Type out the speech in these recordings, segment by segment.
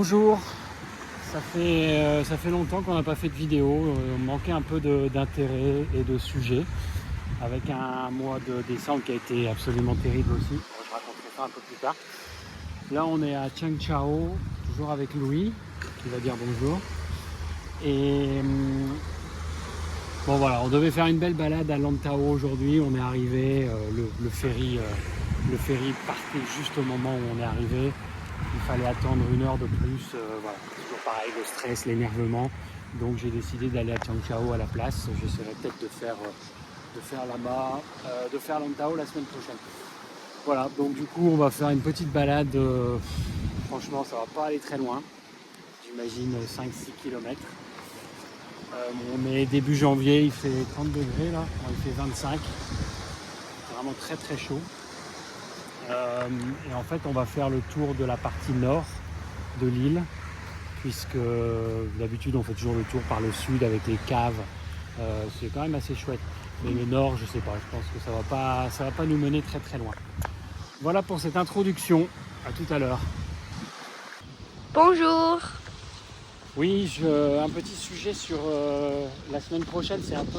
Bonjour, ça fait longtemps qu'on n'a pas fait de vidéo, on manquait un peu d'intérêt et de sujet, avec un mois de décembre qui a été absolument terrible aussi, je raconterai ça un peu plus tard. Là on est à Chang Chao, toujours avec Louis, qui va dire bonjour. Et bon voilà, on devait faire une belle balade à Lantau aujourd'hui, on est arrivé, le ferry partait juste au moment où on est arrivé. Il fallait attendre 1 heure de plus, voilà, toujours pareil, le stress, l'énervement. Donc j'ai décidé d'aller à Chang Chao à la place. J'essaierai peut-être de faire là-bas, de faire Lantau la semaine prochaine. Voilà, donc du coup on va faire une petite balade. Franchement ça va pas aller très loin. J'imagine 5-6 km. On est début janvier, il fait 30 degrés là, il fait 25. C'est vraiment très très chaud. Et en fait on va faire le tour de la partie nord de l'île, puisque d'habitude on fait toujours le tour par le sud avec les caves. C'est quand même assez chouette, mais le nord je sais pas, je pense que ça va pas nous mener très très loin. Voilà pour cette introduction, à tout à l'heure. Bonjour. Oui, un petit sujet sur la semaine prochaine, c'est un peu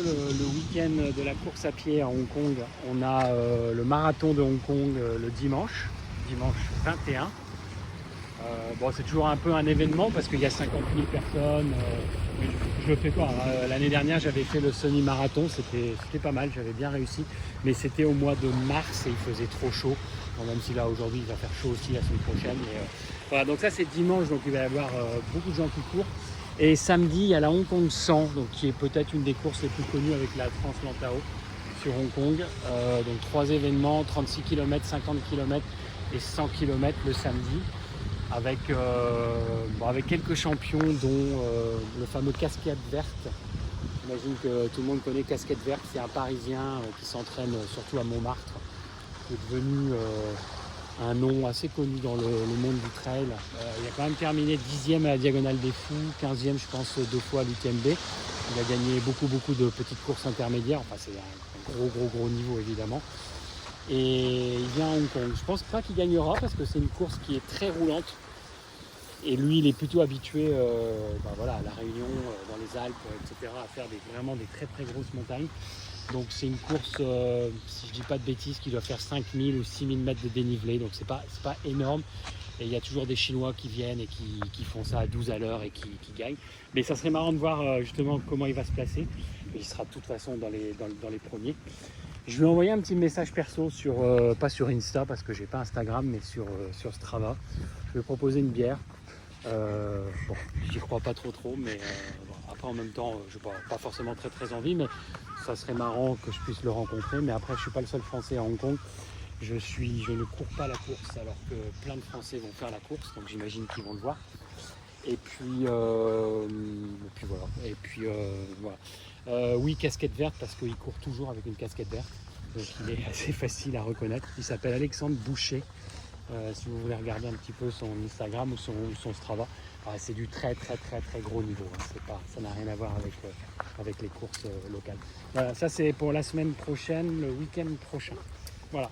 le week-end de la course à pied à Hong Kong. On a le marathon de Hong Kong le dimanche 21. Bon, c'est toujours un peu un événement parce qu'il y a 50 000 personnes. Je le fais pas. L'année dernière, j'avais fait le semi-marathon. C'était pas mal, j'avais bien réussi. Mais c'était au mois de mars et il faisait trop chaud. Bon, même si là, aujourd'hui, il va faire chaud aussi la semaine prochaine. Voilà, donc ça, c'est dimanche. Donc il va y avoir beaucoup de gens qui courent. Et samedi, il y a la Hong Kong 100, donc, qui est peut-être une des courses les plus connues avec la Trans-Lantau sur Hong Kong. Donc 3 événements, 36 km, 50 km et 100 km le samedi. Avec quelques champions, dont le fameux Casquette Verte. J'imagine que tout le monde connaît Casquette Verte, c'est un Parisien qui s'entraîne surtout à Montmartre, qui est devenu un nom assez connu dans le monde du trail. Il a quand même terminé 10e à la Diagonale des Fous, 15e je pense 2 fois à l'UTMB. Il a gagné beaucoup de petites courses intermédiaires, enfin c'est un gros niveau évidemment. Et il vient à Hong Kong. Je pense pas qu'il gagnera parce que c'est une course qui est très roulante. Et lui, il est plutôt habitué à la Réunion, dans les Alpes, etc., à faire vraiment des très grosses montagnes. Donc c'est une course, si je dis pas de bêtises, qui doit faire 5000 ou 6000 mètres de dénivelé. Donc c'est pas énorme. Et il y a toujours des Chinois qui viennent et qui font ça à 12 à l'heure et qui gagnent. Mais ça serait marrant de voir justement comment il va se placer. Il sera de toute façon dans les premiers. Je lui ai envoyé un petit message perso pas sur Insta parce que j'ai pas Instagram, mais sur Strava. Je lui ai proposé une bière. Bon, j'y crois pas trop, mais après en même temps, je n'ai pas forcément très envie, mais ça serait marrant que je puisse le rencontrer. Mais après, je suis pas le seul Français à Hong Kong. Je ne cours pas la course alors que plein de Français vont faire la course, donc j'imagine qu'ils vont le voir. Et puis voilà. Oui, casquette verte parce qu'il court toujours avec une casquette verte, donc il est assez facile à reconnaître. Il s'appelle Alexandre Boucher. Si vous voulez regarder un petit peu son Instagram ou son Strava, c'est du très gros niveau. Ça n'a rien à voir avec les courses locales. Voilà, ça c'est pour la semaine prochaine, le week-end prochain. Voilà.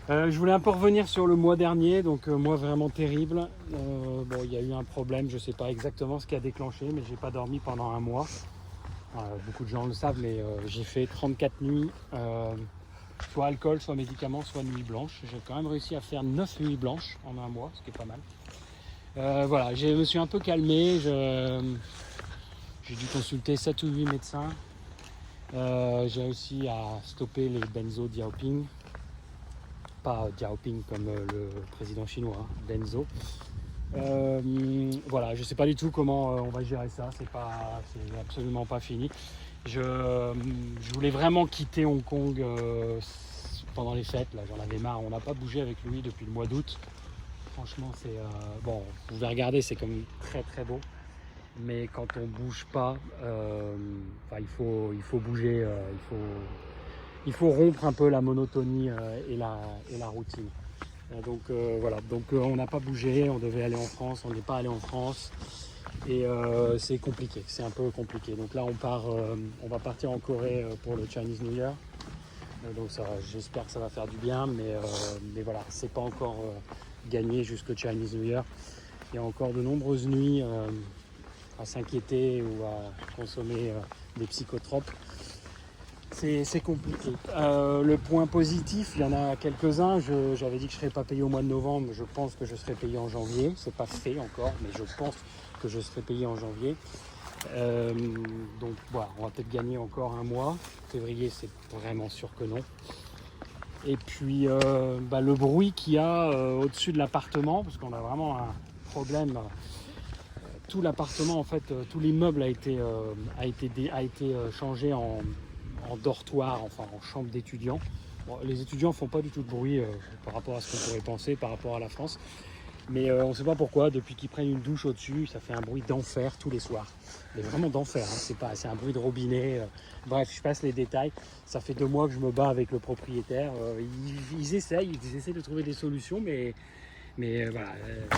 Je voulais un peu revenir sur le mois dernier, donc mois vraiment terrible. Il y a eu un problème, je ne sais pas exactement ce qui a déclenché, mais j'ai pas dormi pendant un mois. Beaucoup de gens le savent, mais j'ai fait 34 nuits, soit alcool, soit médicaments, soit nuit blanche. J'ai quand même réussi à faire 9 nuits blanches en un mois, ce qui est pas mal. Voilà, je me suis un peu calmé, j'ai dû consulter 7 ou 8 médecins. J'ai réussi à stopper les benzodiazépines. Pas Xiaoping comme le président chinois, hein, Benzo. Voilà, je ne sais pas du tout comment on va gérer ça, c'est absolument pas fini. Je voulais vraiment quitter Hong Kong pendant les fêtes, là j'en avais marre, on n'a pas bougé avec lui depuis le mois d'août. Franchement, vous pouvez regarder, c'est comme très beau. mais quand on bouge pas, il faut bouger, il faut rompre un peu la monotonie et la routine. Voilà, on n'a pas bougé, on devait aller en France, on n'est pas allé en France et c'est compliqué, c'est un peu compliqué. Donc là on va partir en Corée pour le Chinese New Year. Donc j'espère que ça va faire du bien, mais voilà, c'est pas encore gagné jusqu'au Chinese New Year. Il y a encore de nombreuses nuits à s'inquiéter ou à consommer des psychotropes. C'est compliqué. Le point positif, il y en a quelques-uns. J'avais dit que je ne serais pas payé au mois de novembre. Je pense que je serai payé en janvier. C'est pas fait encore, mais je pense que je serai payé en janvier. Donc voilà, on va peut-être gagner encore un mois. Février, c'est vraiment sûr que non. Et puis le bruit qu'il y a au-dessus de l'appartement, parce qu'on a vraiment un problème. Tout l'appartement, en fait, tout l'immeuble a été changé en dortoir, enfin en chambre d'étudiants. Bon, les étudiants font pas du tout de bruit par rapport à ce qu'on pourrait penser, par rapport à la France. Mais on ne sait pas pourquoi, depuis qu'ils prennent une douche au-dessus, ça fait un bruit d'enfer tous les soirs. Mais vraiment d'enfer, hein. C'est un bruit de robinet. Bref, je passe les détails. Ça fait 2 mois que je me bats avec le propriétaire. Ils essayent de trouver des solutions, mais voilà,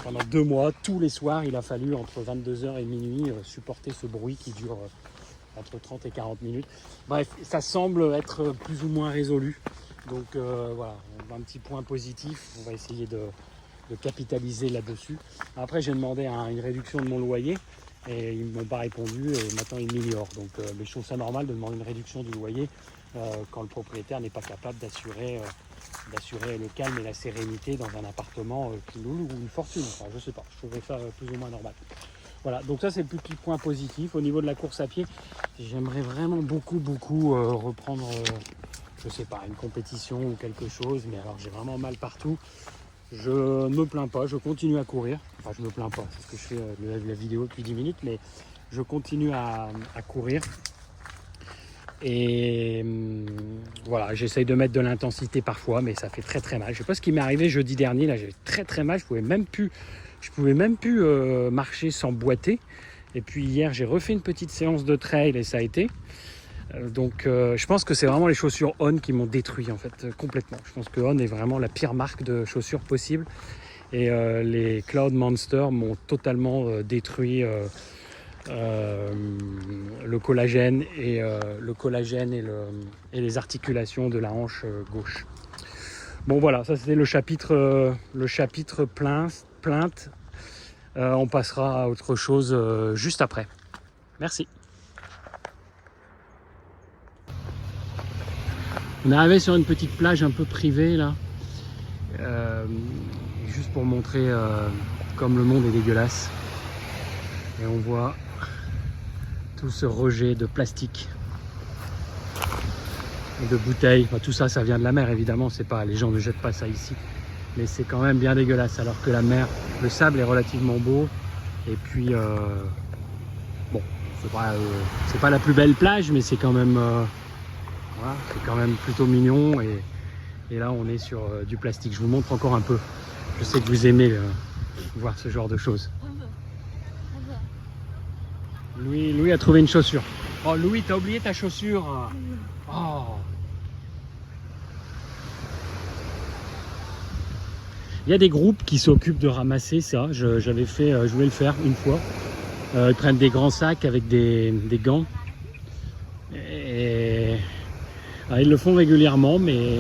pendant 2 mois, tous les soirs, il a fallu entre 22h et minuit supporter ce bruit qui dure entre 30 et 40 minutes. Bref, ça semble être plus ou moins résolu. Donc voilà, un petit point positif. On va essayer de capitaliser là-dessus. Après, j'ai demandé une réduction de mon loyer et ils ne m'ont pas répondu et maintenant ils m'ignorent. Donc je trouve ça normal de demander une réduction du loyer quand le propriétaire n'est pas capable d'assurer le calme et la sérénité dans un appartement qui loue une fortune. Enfin, je sais pas, je trouverais ça plus ou moins normal. Voilà, donc ça c'est le petit point positif. Au niveau de la course à pied, j'aimerais vraiment beaucoup reprendre, je sais pas, une compétition ou quelque chose, mais alors j'ai vraiment mal partout. Je ne me plains pas, je continue à courir. Enfin, je me plains pas, c'est ce que je fais la vidéo depuis 10 minutes, mais je continue à courir. Et voilà, j'essaye de mettre de l'intensité parfois, mais ça fait très très mal. Je sais pas ce qui m'est arrivé jeudi dernier, là j'avais très très mal, je pouvais même plus marcher sans boiter. Et puis hier j'ai refait une petite séance de trail et ça a été. Donc je pense que c'est vraiment les chaussures On qui m'ont détruit en fait complètement. Je pense que On est vraiment la pire marque de chaussures possible. Et les Cloud Monster m'ont totalement détruit le collagène et les articulations de la hanche gauche. Bon voilà, ça c'était le chapitre plainte. On passera à autre chose juste après. Merci. On est arrivé sur une petite plage un peu privée là, juste pour montrer comme le monde est dégueulasse. Et on voit tout ce rejet de plastique et de bouteilles. Enfin, tout ça, ça vient de la mer évidemment. C'est pas, les gens ne jettent pas ça ici, mais c'est quand même bien dégueulasse. Alors que la mer, le sable est relativement beau. Et puis bon, c'est pas la plus belle plage, mais c'est quand même voilà, c'est quand même plutôt mignon. Et là, on est sur du plastique. Je vous montre encore un peu. Je sais que vous aimez voir ce genre de choses. Louis a trouvé une chaussure. Oh Louis, t'as oublié ta chaussure. Oh. Il y a des groupes qui s'occupent de ramasser ça. Je voulais le faire une fois. Ils prennent des grands sacs avec des gants. Et ils le font régulièrement, mais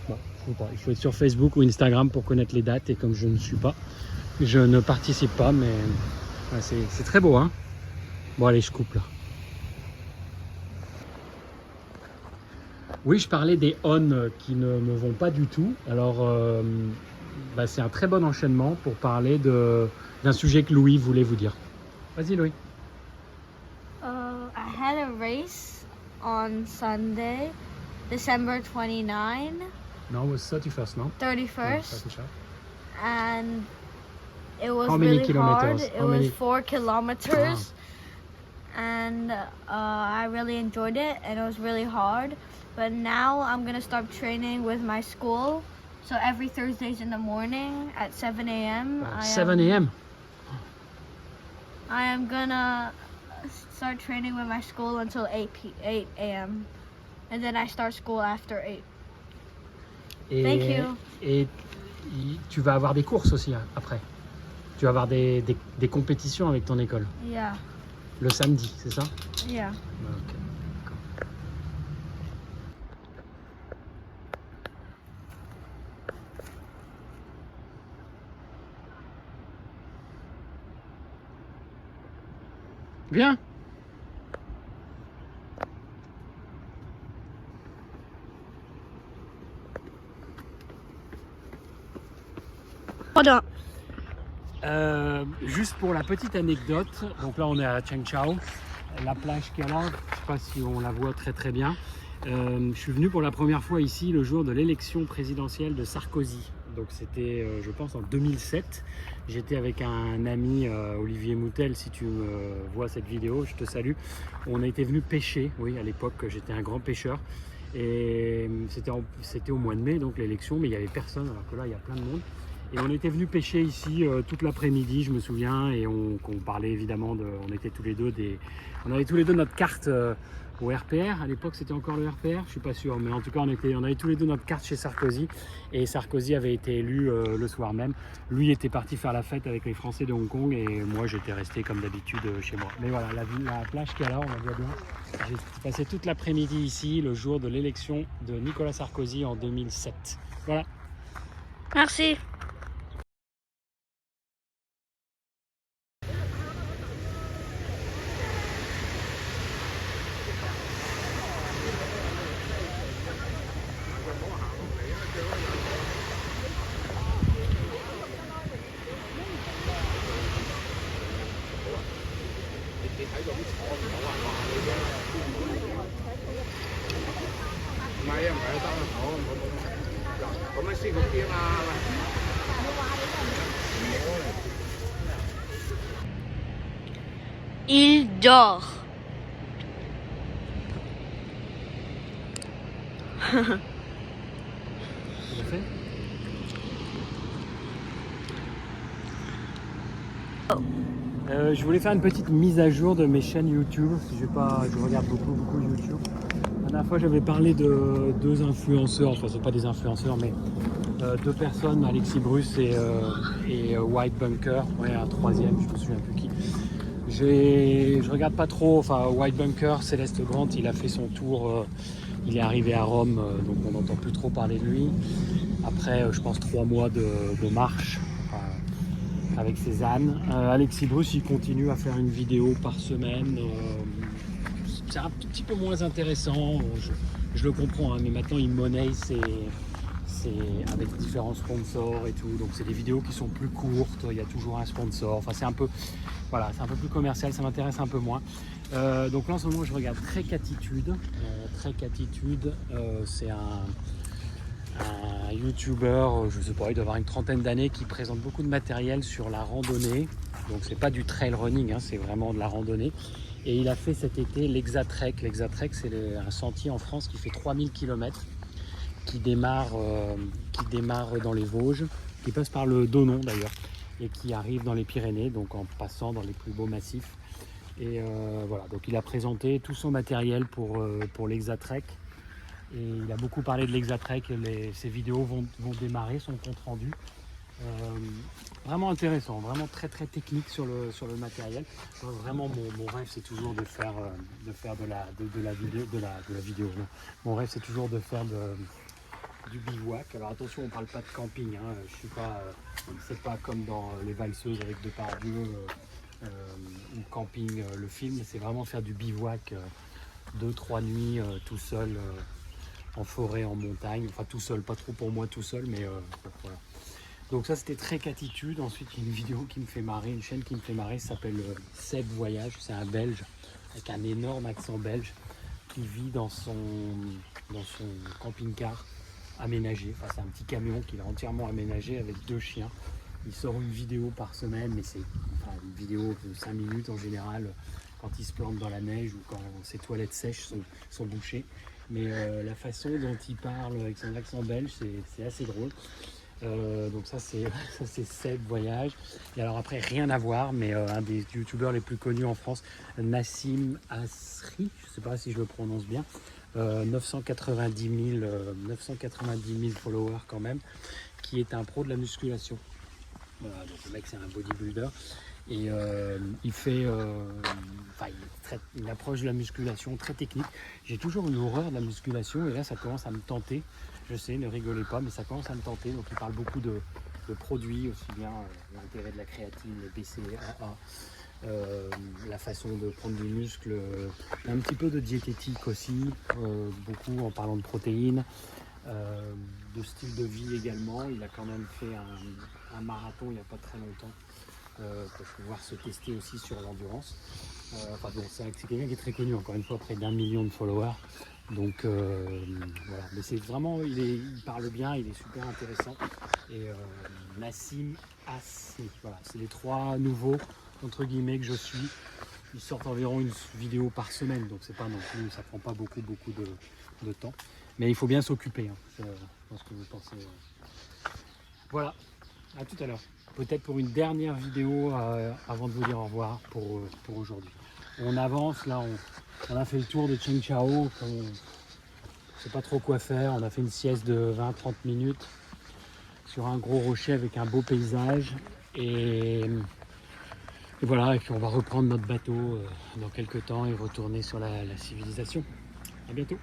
bon, il faut être sur Facebook ou Instagram pour connaître les dates. Et comme je ne suis pas, je ne participe pas, mais ouais, c'est très beau, hein. Bon allez, je coupe là. Oui, je parlais des On qui ne me vont pas du tout. Alors, c'est un très bon enchaînement pour parler d'un sujet que Louis voulait vous dire. Vas-y Louis. I had a race on Sunday, December 29. No, it was 31st, no? 31st. Yeah, and it was How many really hard. kilometers? It was 4 kilometers. And I really enjoyed it, and it was really hard. But now I'm gonna start training with my school. So every Thursdays in the morning at 7 a.m. 7 a.m. I am gonna start training with my school until 8 a.m. And then I start school after 8. Thank you. Et tu vas avoir des courses aussi hein, après. Tu vas avoir des compétitions avec ton école. Yeah. Le samedi, c'est ça? Yeah. Ok, d'accord. Viens. Hold on. Juste pour la petite anecdote, donc là on est à Cheung Chau, la plage qu'il y a là, je ne sais pas si on la voit très très bien. Je suis venu pour la première fois ici le jour de l'élection présidentielle de Sarkozy. Donc c'était je pense en 2007. J'étais avec un ami Olivier Moutel, si tu vois cette vidéo, je te salue. On a été venu pêcher, oui à l'époque j'étais un grand pêcheur. Et c'était au mois de mai donc l'élection, mais il n'y avait personne alors que là il y a plein de monde. Et on était venu pêcher ici toute l'après-midi, je me souviens, et on parlait évidemment on avait tous les deux notre carte au RPR. À l'époque, c'était encore le RPR, je suis pas sûr, mais en tout cas, on avait tous les deux notre carte chez Sarkozy, et Sarkozy avait été élu le soir même. Lui était parti faire la fête avec les Français de Hong Kong, et moi, j'étais resté comme d'habitude chez moi. Mais voilà, la plage qu'il y a là, on la voit bien. J'ai passé toute l'après-midi ici, le jour de l'élection de Nicolas Sarkozy en 2007. Voilà. Merci. Il dort. Je voulais faire une petite mise à jour de mes chaînes YouTube. Je regarde beaucoup YouTube. La dernière fois, j'avais parlé de deux influenceurs, enfin, c'est pas des influenceurs, mais deux personnes, Alexis Bruce et White Bunker. Ouais, un troisième, je me souviens plus qui. Je regarde pas trop, enfin, White Bunker, Céleste Grant, il a fait son tour. Il est arrivé à Rome, donc on n'entend plus trop parler de lui. Après, je pense 3 mois de marche avec ses ânes. Alexis Bruce, il continue à faire une vidéo par semaine. C'est un tout petit peu moins intéressant, je le comprends, hein, mais maintenant il monnaie, c'est avec différents sponsors et tout, donc c'est des vidéos qui sont plus courtes, il y a toujours un sponsor, enfin c'est un peu, voilà, c'est un peu plus commercial, ça m'intéresse un peu moins. Donc là en ce moment je regarde Trek Attitude. Trek Attitude, c'est un YouTuber, je sais pas, il doit avoir une trentaine d'années, qui présente beaucoup de matériel sur la randonnée. Donc c'est pas du trail running, hein, c'est vraiment de la randonnée. Et il a fait cet été l'Exatrek. L'Exatrek, c'est un sentier en France qui fait 3000 km, qui démarre dans les Vosges, qui passe par le Donon d'ailleurs, et qui arrive dans les Pyrénées, donc en passant dans les plus beaux massifs. Et voilà, donc il a présenté tout son matériel pour l'Exatrek. Et il a beaucoup parlé de l'Exatrek, ses vidéos vont démarrer, son compte rendu. Vraiment intéressant, vraiment très technique sur le matériel. Vraiment mon rêve c'est toujours de faire de la vidéo. Non. Mon rêve c'est toujours de faire du bivouac. Alors attention, on parle pas de camping, hein. Je suis pas, c'est pas comme dans Les Valseuses avec Depardieu ou Camping, le film. C'est vraiment faire du bivouac 2-3 nuits tout seul. En forêt, en montagne, enfin tout seul, pas trop pour moi tout seul, mais voilà. Donc ça c'était Trek Attitude. Ensuite il y a une vidéo qui me fait marrer, une chaîne qui me fait marrer, ça s'appelle Seb Voyage, c'est un Belge avec un énorme accent belge qui vit dans son camping-car aménagé, enfin c'est un petit camion qu'il a entièrement aménagé avec 2 chiens. Il sort une vidéo par semaine, mais c'est une vidéo de 5 minutes en général, quand il se plante dans la neige ou quand ses toilettes sèches sont bouchées. Mais la façon dont il parle avec son accent belge, c'est assez drôle. Donc ça c'est Seb Voyage. Et alors après, rien à voir, mais un des youtubeurs les plus connus en France, Nassim Asri, je sais pas si je le prononce bien, 990 000 followers quand même, qui est un pro de la musculation. Voilà, donc le mec c'est un bodybuilder. Et il fait une approche de la musculation très technique. J'ai toujours eu horreur de la musculation et là ça commence à me tenter. Je sais, ne rigolez pas, mais ça commence à me tenter. Donc il parle beaucoup de produits, aussi bien l'intérêt de la créatine, le BCAA, la façon de prendre du muscle, un petit peu de diététique aussi, beaucoup en parlant de protéines, de style de vie également. Il a quand même fait un marathon il n'y a pas très longtemps. Pour pouvoir se tester aussi sur l'endurance. C'est quelqu'un qui est très connu, encore une fois, près d'1 million de followers. Donc voilà, mais c'est vraiment, il parle bien, il est super intéressant. Et Nassim Asri, voilà, c'est les 3 nouveaux entre guillemets que je suis. Ils sortent environ une vidéo par semaine, donc c'est pas non plus, ça prend pas beaucoup de temps. Mais il faut bien s'occuper, hein. Je pense que vous pensez. Voilà, à tout à l'heure. Peut-être pour une dernière vidéo avant de vous dire au revoir pour aujourd'hui. On avance, là on a fait le tour de Cheung Chao, on ne sait pas trop quoi faire, on a fait une sieste de 20-30 minutes sur un gros rocher avec un beau paysage et voilà, et puis on va reprendre notre bateau dans quelques temps et retourner sur la civilisation. À bientôt.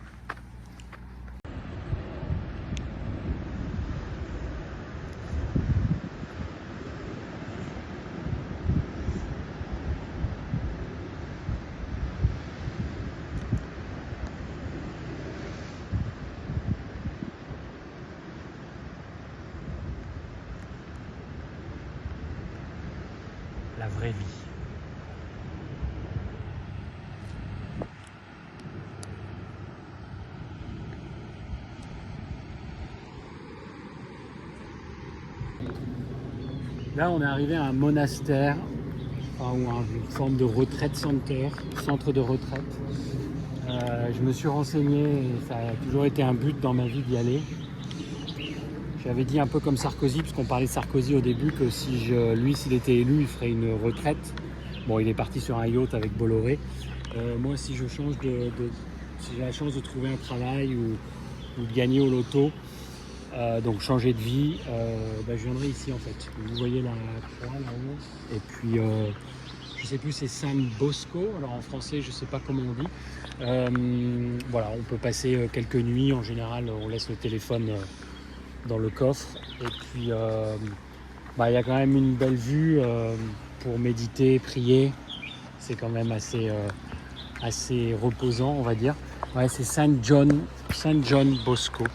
La vraie vie. Là, on est arrivé à un monastère, ou une forme de retraite centre de retraite. Je me suis renseigné et ça a toujours été un but dans ma vie d'y aller. J'avais dit un peu comme Sarkozy, puisqu'on parlait de Sarkozy au début, que s'il était élu, il ferait une retraite. Bon, il est parti sur un yacht avec Bolloré. Moi, si j'ai la chance de trouver un travail ou de gagner au loto, donc changer de vie, je viendrai ici en fait. Vous voyez la croix là-haut. Et puis, je sais plus, c'est San Bosco. Alors en français, je sais pas comment on dit. Voilà, on peut passer quelques nuits. En général, on laisse le téléphone dans le coffre. Et puis, il y a quand même une belle vue pour méditer, prier. C'est quand même assez reposant, on va dire. Ouais, c'est San John Bosco.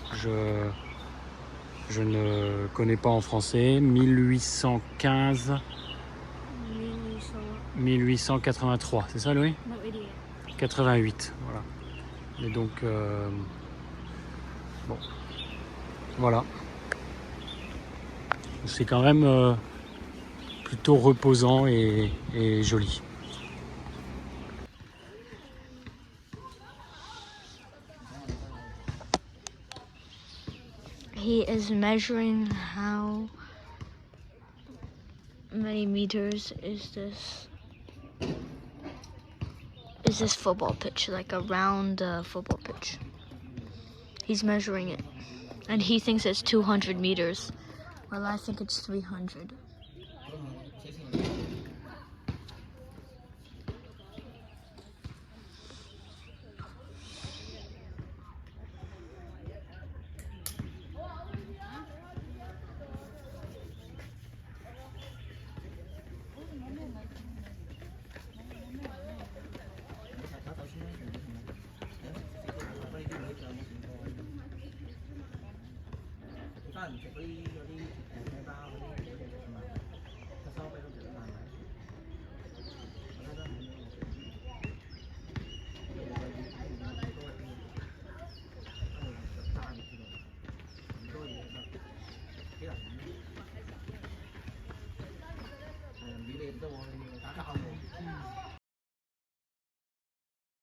Je ne connais pas en français. 1883, c'est ça, Louis? No idiot. 88, voilà. Et donc, bon, voilà. C'est quand même plutôt reposant et joli. He is measuring how many meters is this football pitch, like a round football pitch. He's measuring it, and he thinks it's 200 meters. Well, I think it's 300.